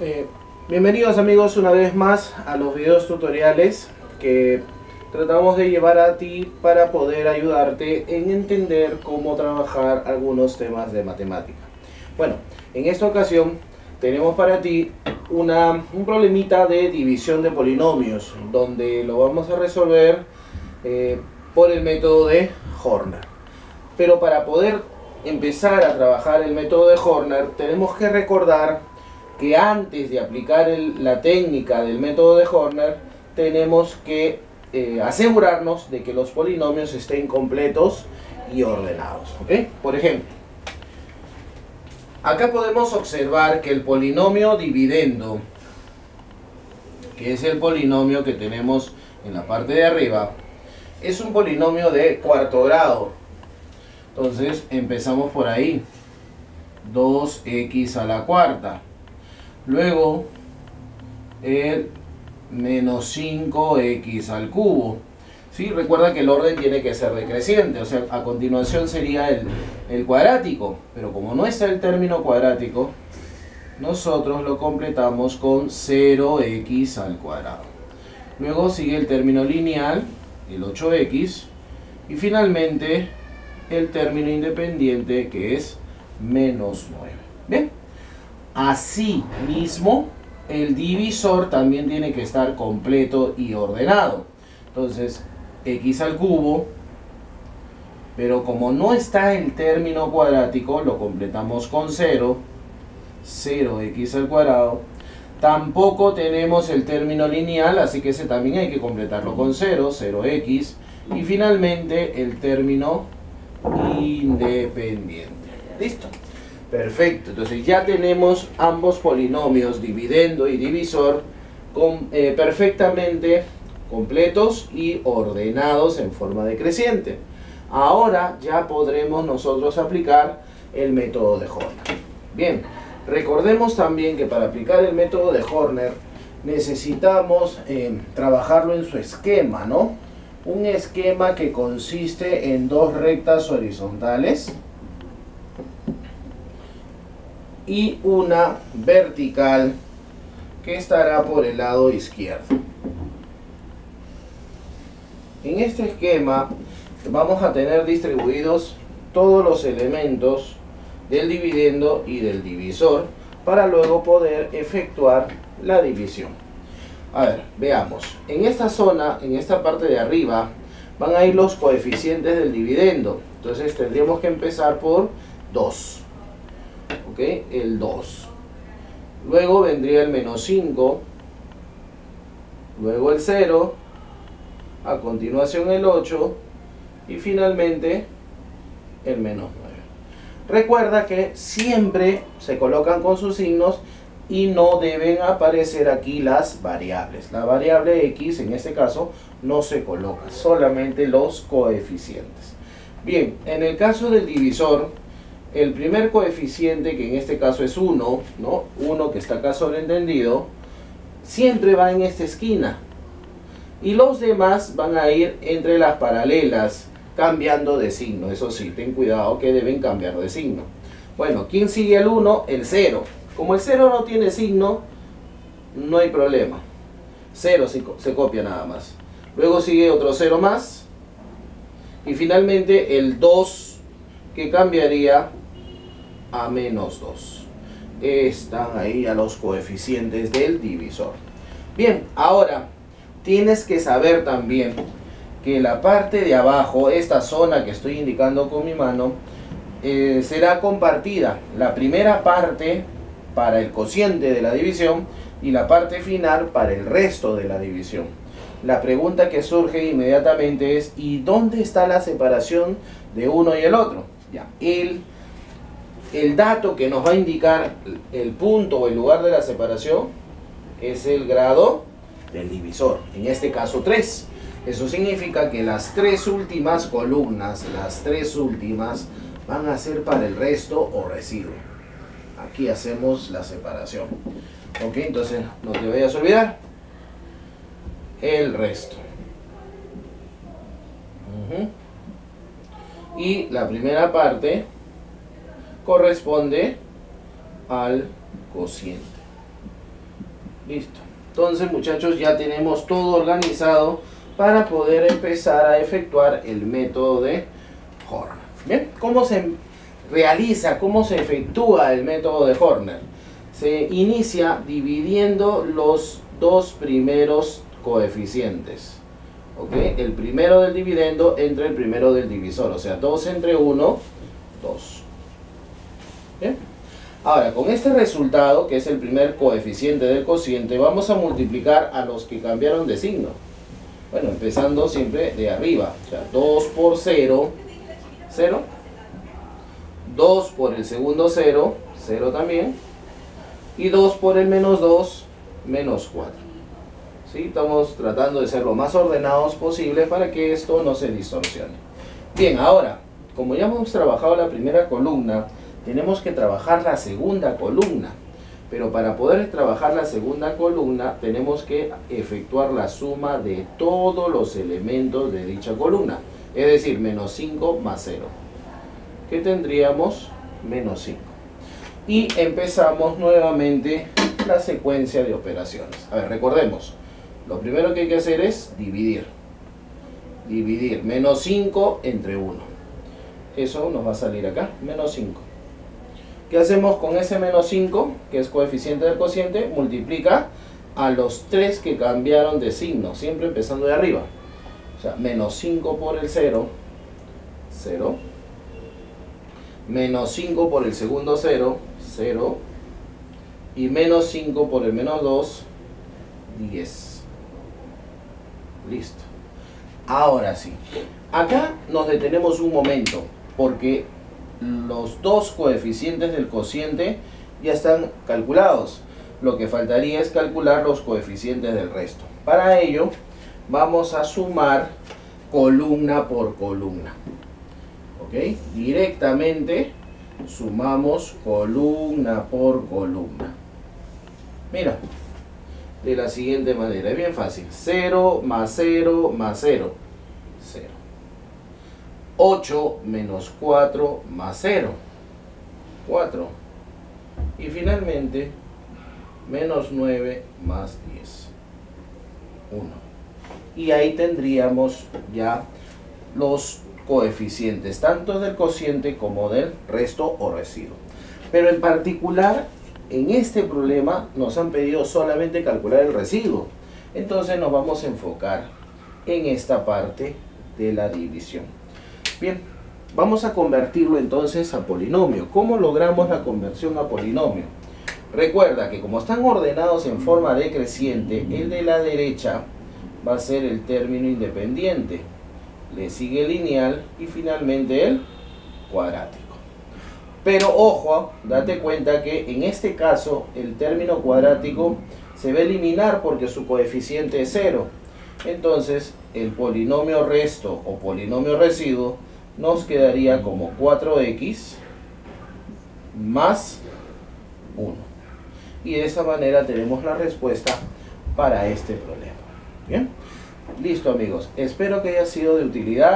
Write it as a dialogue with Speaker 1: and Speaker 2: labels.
Speaker 1: Eh, Bienvenidos amigos una vez más a los videos tutoriales que tratamos de llevar a ti para poder ayudarte en entender cómo trabajar algunos temas de matemática. Bueno, en esta ocasión tenemos para ti un problemita de división de polinomios, donde lo vamos a resolver por el método de Horner. Pero para poder empezar a trabajar el método de Horner tenemos que recordar que antes de aplicar la técnica del método de Horner tenemos que asegurarnos de que los polinomios estén completos y ordenados, ¿ok? Por ejemplo, acá podemos observar que el polinomio dividendo, que es el polinomio que tenemos en la parte de arriba, es un polinomio de cuarto grado. Entonces empezamos por ahí, 2x a la cuarta. Luego el menos 5x al cubo. ¿Sí? Recuerda que el orden tiene que ser decreciente, o sea, a continuación sería el cuadrático, pero como no está el término cuadrático, nosotros lo completamos con 0x al cuadrado. Luego sigue el término lineal, el 8x, y finalmente el término independiente, que es menos 9. ¿Bien? Así mismo, el divisor también tiene que estar completo y ordenado. Entonces, x al cubo, pero como no está el término cuadrático, lo completamos con 0, 0x al cuadrado. Tampoco tenemos el término lineal, así que ese también hay que completarlo con 0, 0x. Y finalmente el término independiente. ¿Listo? Perfecto, entonces ya tenemos ambos polinomios, dividendo y divisor, perfectamente completos y ordenados en forma decreciente. Ahora ya podremos nosotros aplicar el método de Horner. Bien, recordemos también que para aplicar el método de Horner necesitamos trabajarlo en su esquema, ¿no? Un esquema que consiste en dos rectas horizontales y una vertical que estará por el lado izquierdo. En este esquema vamos a tener distribuidos todos los elementos del dividendo y del divisor para luego poder efectuar la división. A ver, veamos. En esta zona, en esta parte de arriba, van a ir los coeficientes del dividendo. Entonces tendríamos que empezar por 2. ¿Ok? El 2. Luego vendría el menos 5. Luego el 0. A continuación el 8. Y finalmente el menos 9. Recuerda que siempre se colocan con sus signos y no deben aparecer aquí las variables. La variable x en este caso no se coloca, solamente los coeficientes. Bien, en el caso del divisor, el primer coeficiente, que en este caso es 1, ¿no? 1 que está acá sobreentendido, siempre va en esta esquina. Y los demás van a ir entre las paralelas, cambiando de signo. Eso sí, ten cuidado que deben cambiar de signo. Bueno, ¿quién sigue el 1? El 0. Como el 0 no tiene signo, no hay problema. 0 se copia nada más. Luego sigue otro 0 más. Y finalmente el 2, que cambiaría a menos 2. Están ahí ya los coeficientes del divisor. Bien, ahora tienes que saber también que la parte de abajo, esta zona que estoy indicando con mi mano, será compartida. La primera parte para el cociente de la división y la parte final para el resto de la división. La pregunta que surge inmediatamente es: ¿y dónde está la separación de uno y el otro? Ya, el dato que nos va a indicar el punto o el lugar de la separación es el grado del divisor, en este caso 3. Eso significa que las tres últimas columnas, las tres últimas, van a ser para el resto o residuo. Aquí hacemos la separación. Ok, entonces no te vayas a olvidar. El resto. Y la primera parte corresponde al cociente. Listo. Entonces, muchachos, ya tenemos todo organizado para poder empezar a efectuar el método de Horner. Bien, ¿cómo se realiza, cómo se efectúa el método de Horner? Se inicia dividiendo los dos primeros coeficientes. ¿Okay? El primero del dividendo entre el primero del divisor, o sea, 2 entre 1, 2. ¿Bien? Ahora, con este resultado, que es el primer coeficiente del cociente, vamos a multiplicar a los que cambiaron de signo. Bueno, empezando siempre de arriba. O sea, 2 por 0, 0. 2 por el segundo 0, 0 también. Y 2 por el menos 2, menos 4. ¿Sí? Estamos tratando de ser lo más ordenados posible para que esto no se distorsione. Bien, ahora, como ya hemos trabajado la primera columna, tenemos que trabajar la segunda columna. Pero para poder trabajar la segunda columna, tenemos que efectuar la suma de todos los elementos de dicha columna. Es decir, menos 5 más 0. ¿Qué tendríamos? Menos 5. Y empezamos nuevamente la secuencia de operaciones. A ver, recordemos. Lo primero que hay que hacer es dividir. Dividir menos 5 entre 1. Eso nos va a salir acá, menos 5. ¿Qué hacemos con ese menos 5, que es coeficiente del cociente? Multiplica a los 3 que cambiaron de signo, siempre empezando de arriba. O sea, menos 5 por el 0, 0. Menos 5 por el segundo 0, 0. Y menos 5 por el menos 2, 10. Listo. Ahora sí. Acá nos detenemos un momento, porque los dos coeficientes del cociente ya están calculados. Lo que faltaría es calcular los coeficientes del resto. Para ello, vamos a sumar columna por columna. ¿Ok? Directamente sumamos columna por columna. Mira, de la siguiente manera, es bien fácil. 0 más 0 más 0, 0. 8 menos 4 más 0, 4. Y finalmente, menos 9 más 10, 1. Y ahí tendríamos ya los coeficientes, tanto del cociente como del resto o residuo. Pero en particular, en este problema nos han pedido solamente calcular el residuo. Entonces nos vamos a enfocar en esta parte de la división. Bien, vamos a convertirlo entonces a polinomio. ¿Cómo logramos la conversión a polinomio? Recuerda que como están ordenados en forma decreciente, el de la derecha va a ser el término independiente. Le sigue el lineal y finalmente el cuadrático. Pero ojo, date cuenta que en este caso el término cuadrático se va a eliminar porque su coeficiente es 0. Entonces el polinomio resto o polinomio residuo nos quedaría como 4x más 1. Y de esa manera tenemos la respuesta para este problema. Bien, listo amigos, espero que haya sido de utilidad.